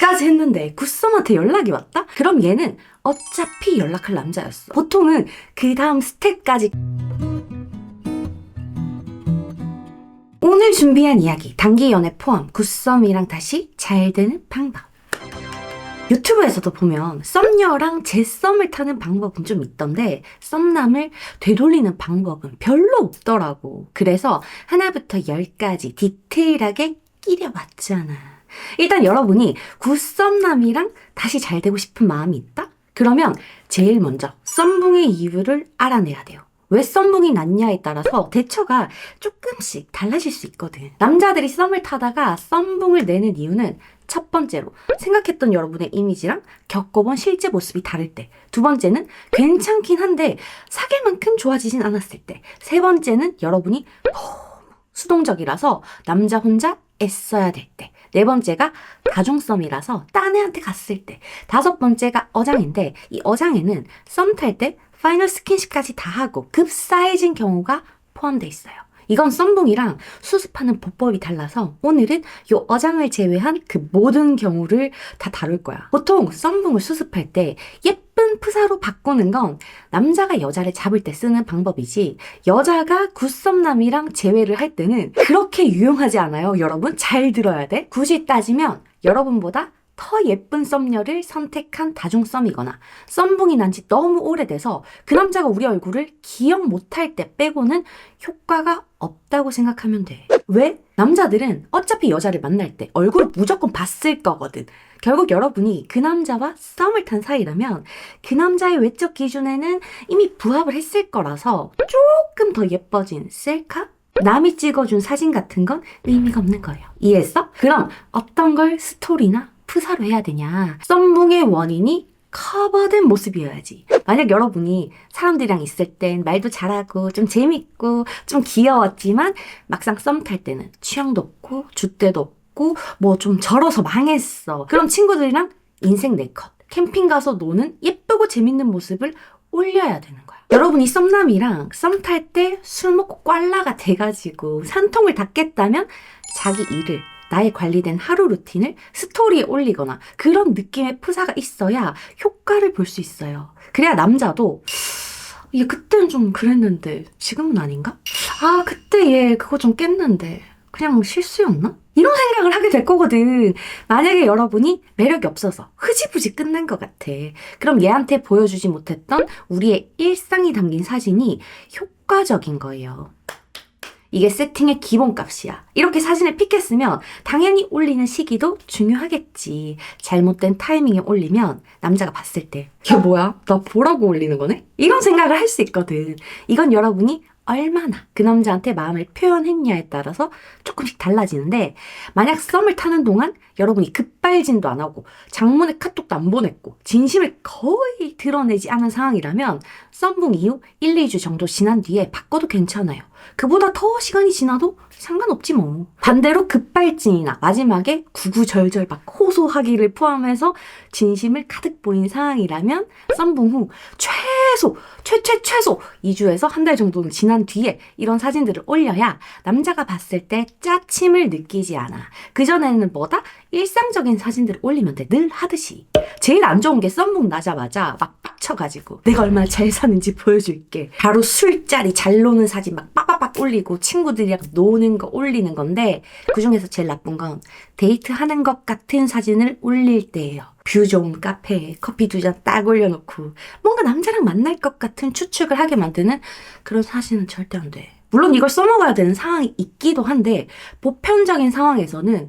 까지 했는데 굿썸한테 연락이 왔다? 그럼 얘는 어차피 연락할 남자였어. 보통은 그 다음 스텝까지. 오늘 준비한 이야기, 단기 연애 포함 굿썸이랑 다시 잘 되는 방법. 유튜브에서도 보면 썸녀랑 재썸을 타는 방법은 좀 있던데 썸남을 되돌리는 방법은 별로 없더라고. 그래서 하나부터 10까지 디테일하게 끼려봤잖아. 일단 여러분이 굿썸남이랑 다시 잘 되고 싶은 마음이 있다? 그러면 제일 먼저 썸붕의 이유를 알아내야 돼요. 왜 썸붕이 났냐에 따라서 대처가 조금씩 달라질 수 있거든. 남자들이 썸을 타다가 썸붕을 내는 이유는 첫 번째로 생각했던 여러분의 이미지랑 겪어본 실제 모습이 다를 때, 두 번째는 괜찮긴 한데 사귈 만큼 좋아지진 않았을 때, 세 번째는 여러분이 너무 수동적이라서 남자 혼자 애써야 될 때, 네 번째가 다중썸이라서 딴 애한테 갔을 때, 다섯 번째가 어장인데 이 어장에는 썸 탈 때 파이널 스킨십까지 다 하고 급사해진 경우가 포함되어 있어요. 이건 썸붕이랑 수습하는 보법이 달라서 오늘은 이 어장을 제외한 그 모든 경우를 다 다룰 거야. 보통 썸붕을 수습할 때 예쁜 프사로 바꾸는 건 남자가 여자를 잡을 때 쓰는 방법이지 여자가 굿썸남이랑 재회를 할 때는 그렇게 유용하지 않아요. 여러분 잘 들어야 돼. 굳이 따지면 여러분보다 더 예쁜 썸녀를 선택한 다중썸이거나 썸붕이 난 지 너무 오래돼서 그 남자가 우리 얼굴을 기억 못할 때 빼고는 효과가 없다고 생각하면 돼. 왜? 남자들은 어차피 여자를 만날 때 얼굴을 무조건 봤을 거거든. 결국 여러분이 그 남자와 썸을 탄 사이라면 그 남자의 외적 기준에는 이미 부합을 했을 거라서 조금 더 예뻐진 셀카? 남이 찍어준 사진 같은 건 의미가 없는 거예요. 이해했어? 그럼 어떤 걸 스토리나 프사로 해야 되냐? 썸붕의 원인이 커버된 모습이어야지. 만약 여러분이 사람들이랑 있을 땐 말도 잘하고 좀 재밌고 좀 귀여웠지만 막상 썸 탈 때는 취향도 없고 줏대도 없고 뭐 좀 절어서 망했어. 그럼 친구들이랑 인생 4컷 캠핑 가서 노는 예쁘고 재밌는 모습을 올려야 되는 거야. 여러분이 썸남이랑 썸 탈 때 술 먹고 꽐라가 돼가지고 산통을 닦겠다면 자기 일을 나의 관리된 하루 루틴을 스토리에 올리거나 그런 느낌의 프사가 있어야 효과를 볼 수 있어요. 그래야 남자도 얘 그때는 좀 그랬는데 지금은 아닌가? 아 그때 얘 그거 좀 깼는데 그냥 실수였나? 이런 생각을 하게 될 거거든. 만약에 여러분이 매력이 없어서 흐지부지 끝난 것 같아. 그럼 얘한테 보여주지 못했던 우리의 일상이 담긴 사진이 효과적인 거예요. 이게 세팅의 기본값이야. 이렇게 사진을 픽했으면 당연히 올리는 시기도 중요하겠지. 잘못된 타이밍에 올리면 남자가 봤을 때 이게 뭐야? 나 보라고 올리는 거네? 이런 생각을 할 수 있거든. 이건 여러분이 얼마나 그 남자한테 마음을 표현했냐에 따라서 조금씩 달라지는데 만약 썸을 타는 동안 여러분이 급발진도 안 하고 장문의 카톡도 안 보냈고 진심을 거의 드러내지 않은 상황이라면 썸붕 이후 1, 2주 정도 지난 뒤에 바꿔도 괜찮아요. 그보다 더 시간이 지나도 상관없지 뭐. 반대로 급발진이나 마지막에 구구절절 막 호소하기를 포함해서 진심을 가득 보인 상황이라면 썸붕 후 최소 2주에서 한 달 정도는 지난 뒤에 이런 사진들을 올려야 남자가 봤을 때 짜침을 느끼지 않아. 그전에는 뭐다? 일상적인 사진들을 올리면 돼. 늘 하듯이. 제일 안 좋은 게 썸붕 나자마자 막 빡쳐가지고 내가 얼마나 잘 사는지 보여줄게. 바로 술자리 잘 노는 사진 막 빡빡빡 올리고 친구들이랑 노는 거 올리는 건데 그중에서 제일 나쁜 건 데이트하는 것 같은 사진을 올릴 때예요. 뷰 좋은 카페에 커피 2잔 딱 올려놓고 뭔가 남자랑 만날 것 같은 추측을 하게 만드는 그런 사진은 절대 안 돼. 물론 이걸 써먹어야 되는 상황이 있기도 한데 보편적인 상황에서는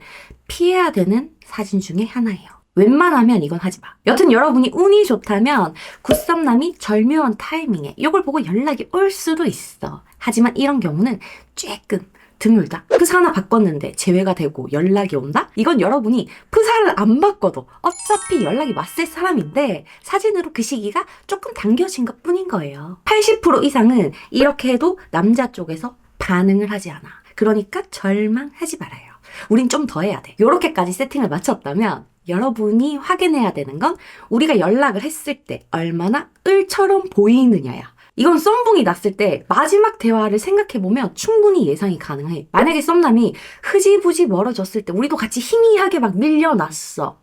피해야 되는 사진 중에 하나예요. 웬만하면 이건 하지 마. 여튼 여러분이 운이 좋다면 굿썸남이 절묘한 타이밍에 이걸 보고 연락이 올 수도 있어. 하지만 이런 경우는 쬐끔 드물다. 프사 하나 바꿨는데 재회가 되고 연락이 온다? 이건 여러분이 프사를 안 바꿔도 어차피 연락이 왔을 사람인데 사진으로 그 시기가 조금 당겨진 것 뿐인 거예요. 80% 이상은 이렇게 해도 남자 쪽에서 반응을 하지 않아. 그러니까 절망하지 말아요. 우린 좀 더 해야 돼. 요렇게까지 세팅을 마쳤다면 여러분이 확인해야 되는 건 우리가 연락을 했을 때 얼마나 을처럼 보이느냐야. 이건 썸붕이 났을 때 마지막 대화를 생각해보면 충분히 예상이 가능해. 만약에 썸남이 흐지부지 멀어졌을 때 우리도 같이 희미하게 막 밀려났어.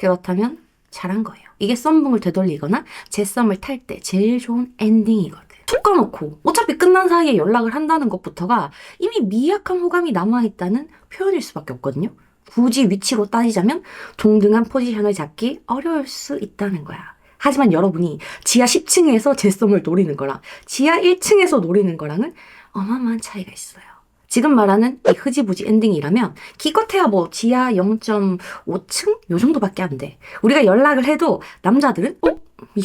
그렇다면 잘한 거예요. 이게 썸붕을 되돌리거나 재썸을 탈 때 제일 좋은 엔딩이거든. 툭 까놓고 어차피 끝난 사이에 연락을 한다는 것부터가 이미 미약한 호감이 남아있다는 표현일 수밖에 없거든요. 굳이 위치로 따지자면 동등한 포지션을 잡기 어려울 수 있다는 거야. 하지만 여러분이 지하 10층에서 재썸을 노리는 거랑 지하 1층에서 노리는 거랑은 어마어마한 차이가 있어요. 지금 말하는 이 흐지부지 엔딩이라면 기껏해야 뭐 지하 0.5층? 요 정도밖에 안 돼. 우리가 연락을 해도 남자들은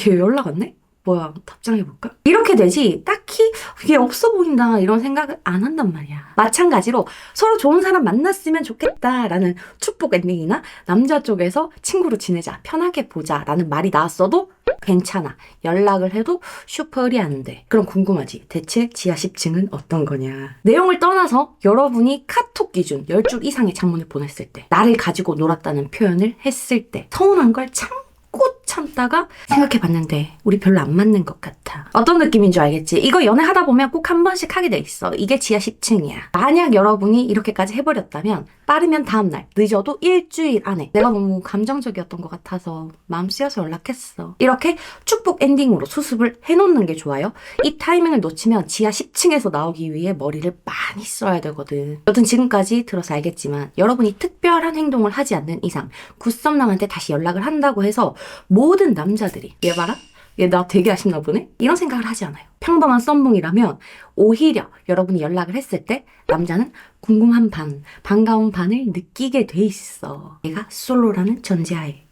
얘 연락 왔네? 뭐야, 답장해볼까? 이렇게 되지 딱히 이게 없어 보인다 이런 생각을 안 한단 말이야. 마찬가지로 서로 좋은 사람 만났으면 좋겠다라는 축복 엔딩이나 남자 쪽에서 친구로 지내자, 편하게 보자 라는 말이 나왔어도 괜찮아. 연락을 해도 슈퍼리 안 돼. 그럼 궁금하지? 대체 지하 10층은 어떤 거냐? 내용을 떠나서 여러분이 카톡 기준 10줄 이상의 장문을 보냈을 때, 나를 가지고 놀았다는 표현을 했을 때 서운한 걸 참다가 생각해봤는데 우리 별로 안 맞는 것 같아. 어떤 느낌인 줄 알겠지? 이거 연애하다 보면 꼭 한 번씩 하게 돼 있어. 이게 지하 10층이야. 만약 여러분이 이렇게까지 해버렸다면 빠르면 다음날, 늦어도 일주일 안에 내가 너무 감정적이었던 것 같아서 마음 쓰여서 연락했어. 이렇게 축복 엔딩으로 수습을 해놓는 게 좋아요. 이 타이밍을 놓치면 지하 10층에서 나오기 위해 머리를 많이 써야 되거든. 여튼 지금까지 들어서 알겠지만 여러분이 특별한 행동을 하지 않는 이상 굿썸남한테 다시 연락을 한다고 해서 모든 남자들이 얘 봐라? 얘 나 되게 아쉽나 보네? 이런 생각을 하지 않아요. 평범한 썸붕이라면 오히려 여러분이 연락을 했을 때 남자는 궁금한 반, 반가운 반을 느끼게 돼 있어. 얘가 솔로라는 전제하에.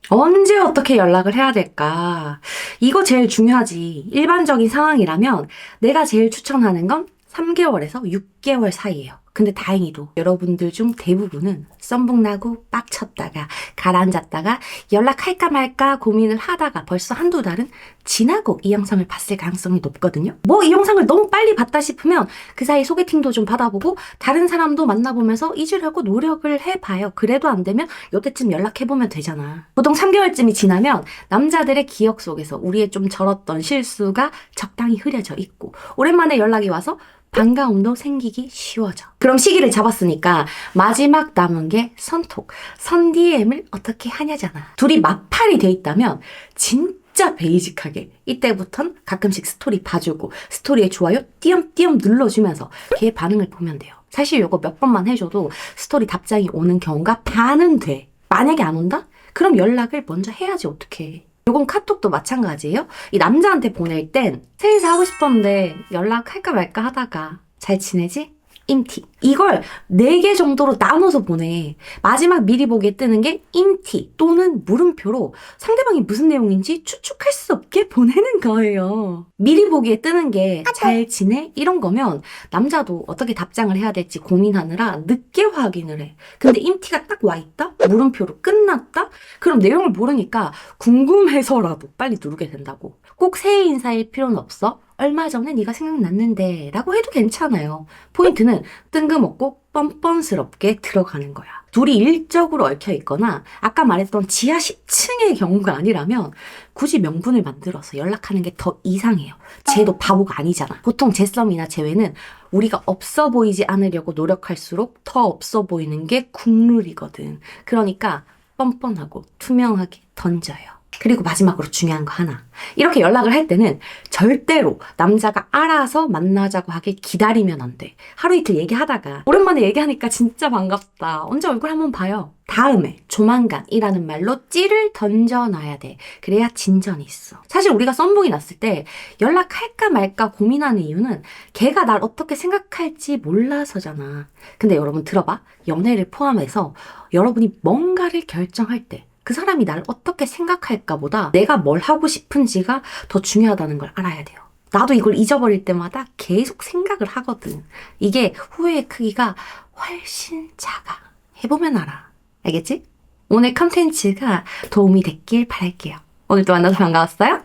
언제 어떻게 연락을 해야 될까? 이거 제일 중요하지. 일반적인 상황이라면 내가 제일 추천하는 건 3개월에서 6개월 사이예요. 근데 다행히도 여러분들 중 대부분은 썸붕 나고 빡쳤다가 가라앉았다가 연락할까 말까 고민을 하다가 벌써 한두 달은 지나고 이 영상을 봤을 가능성이 높거든요. 뭐 이 영상을 너무 빨리 봤다 싶으면 그 사이 소개팅도 좀 받아보고 다른 사람도 만나보면서 잊으려고 노력을 해봐요. 그래도 안 되면 요때쯤 연락해보면 되잖아. 보통 3개월쯤이 지나면 남자들의 기억 속에서 우리의 좀 절었던 실수가 적당히 흐려져 있고 오랜만에 연락이 와서 반가움도 생기기 쉬워져. 그럼 시기를 잡았으니까 마지막 남은 게 선톡, 선DM을 어떻게 하냐잖아. 둘이 마팔이 돼 있다면 진짜 베이직하게 이때부턴 가끔씩 스토리 봐주고 스토리에 좋아요 띄엄띄엄 눌러주면서 걔 반응을 보면 돼요. 사실 요거 몇 번만 해줘도 스토리 답장이 오는 경우가 반은 돼. 만약에 안 온다? 그럼 연락을 먼저 해야지 어떡해. 요건 카톡도 마찬가지예요. 이 남자한테 보낼 땐 셋이서 하고 싶었는데 연락할까 말까 하다가 잘 지내지? 임티. 이걸 4개 정도로 나눠서 보내. 마지막 미리 보기에 뜨는 게 임티 또는 물음표로 상대방이 무슨 내용인지 추측할 수 없게 보내는 거예요. 미리 보기에 뜨는 게 잘 지내? 이런 거면 남자도 어떻게 답장을 해야 될지 고민하느라 늦게 확인을 해. 근데 임티가 딱 와있다? 물음표로 끝났다? 그럼 내용을 모르니까 궁금해서라도 빨리 누르게 된다고. 꼭 새해 인사일 필요는 없어. 얼마 전에 네가 생각났는데 라고 해도 괜찮아요. 포인트는 뜬금없고 뻔뻔스럽게 들어가는 거야. 둘이 일적으로 얽혀있거나 아까 말했던 지하 10층의 경우가 아니라면 굳이 명분을 만들어서 연락하는 게 더 이상해요. 쟤도 바보가 아니잖아. 보통 재썸이나 재회는 우리가 없어 보이지 않으려고 노력할수록 더 없어 보이는 게 국룰이거든. 그러니까 뻔뻔하고 투명하게 던져요. 그리고 마지막으로 중요한 거 하나. 이렇게 연락을 할 때는 절대로 남자가 알아서 만나자고 하길 기다리면 안 돼. 하루 이틀 얘기하다가 오랜만에 얘기하니까 진짜 반갑다. 언제 얼굴 한번 봐요. 다음에 조만간이라는 말로 찌를 던져놔야 돼. 그래야 진전이 있어. 사실 우리가 썸붕이 났을 때 연락할까 말까 고민하는 이유는 걔가 날 어떻게 생각할지 몰라서잖아. 근데 여러분 들어봐. 연애를 포함해서 여러분이 뭔가를 결정할 때 그 사람이 날 어떻게 생각할까 보다 내가 뭘 하고 싶은지가 더 중요하다는 걸 알아야 돼요. 나도 이걸 잊어버릴 때마다 계속 생각을 하거든. 이게 후회의 크기가 훨씬 작아. 해보면 알아. 알겠지? 오늘 컨텐츠가 도움이 됐길 바랄게요. 오늘도 만나서 반가웠어요?